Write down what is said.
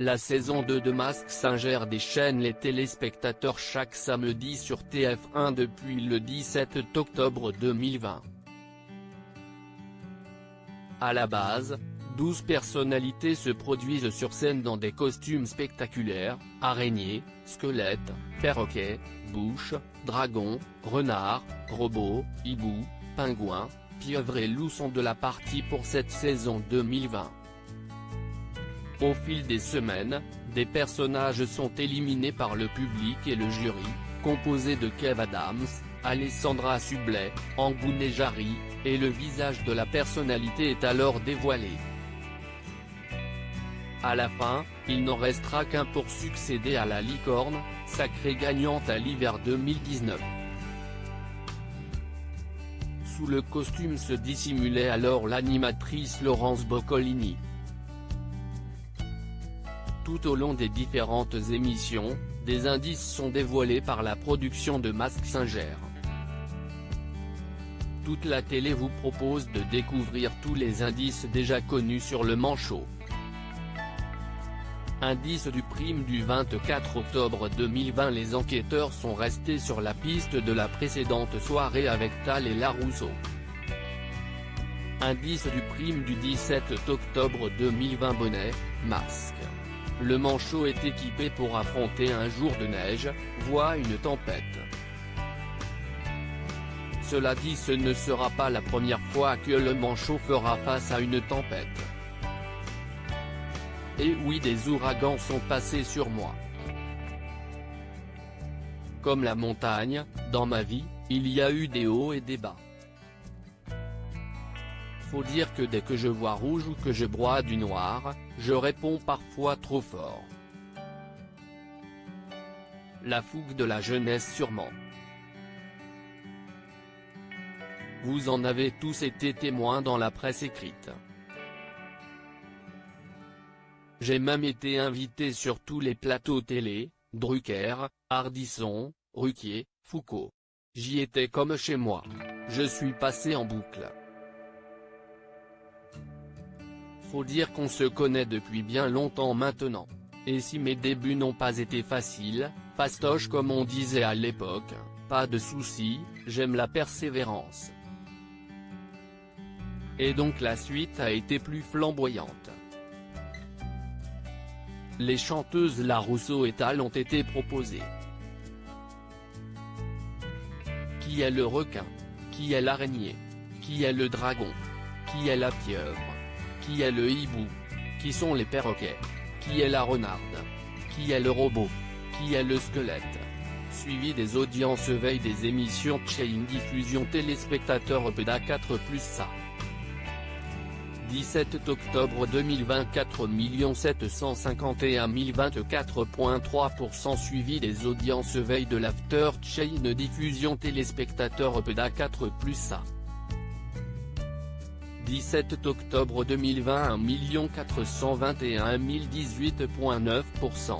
La saison 2 de Mask Singer déchaîne les téléspectateurs chaque samedi sur TF1 depuis le 17 octobre 2020. À la base, 12 personnalités se produisent sur scène dans des costumes spectaculaires: araignées, squelettes, perroquets, bouches, dragons, renards, robots, hiboux, pingouins, pieuvres et loups sont de la partie pour cette saison 2020. Au fil des semaines, des personnages sont éliminés par le public et le jury, composé de Kev Adams, Alessandra Sublet, Angoune Jarry, et le visage de la personnalité est alors dévoilé. À la fin, il n'en restera qu'un pour succéder à la licorne, sacrée gagnante à l'hiver 2019. Sous le costume se dissimulait alors l'animatrice Laurence Boccolini. Tout au long des différentes émissions, des indices sont dévoilés par la production de Mask Singer. Toute la télé vous propose de découvrir tous les indices déjà connus sur le manchot. Indice du prime du 24 octobre 2020. Les enquêteurs sont restés sur la piste de la précédente soirée avec Tal et Larousseau. Indice du prime du 17 octobre 2020. Bonnet, masque. Le manchot est équipé pour affronter un jour de neige, voire une tempête. Cela dit, ce ne sera pas la première fois que le manchot fera face à une tempête. Et oui, des ouragans sont passés sur moi. Comme la montagne, dans ma vie, il y a eu des hauts et des bas. Faut dire que dès que je vois rouge ou que je broie du noir, je réponds parfois trop fort. La fougue de la jeunesse sûrement. Vous en avez tous été témoins dans la presse écrite. J'ai même été invité sur tous les plateaux télé, Drucker, Ardisson, Ruquier, Foucault. J'y étais comme chez moi. Je suis passé en boucle. Faut dire qu'on se connaît depuis bien longtemps maintenant. Et si mes débuts n'ont pas été faciles, fastoche comme on disait à l'époque, pas de soucis, j'aime la persévérance. Et donc la suite a été plus flamboyante. Les chanteuses Larousseau et Tal ont été proposées. Qui est le requin? Qui est l'araignée? Qui est le dragon? Qui est la pieuvre? Qui est le hibou? Qui sont les perroquets? Qui est la renarde? Qui est le robot? Qui est le squelette? Suivi des audiences veille des émissions Chain Diffusion téléspectateurs PEDA 4 plus ça. 17 octobre 2024, 4 751 024,3% suivi des audiences veille de l'After Chain Diffusion téléspectateurs PEDA 4 plus ça. 17 octobre 2020, 1 421 018,9%.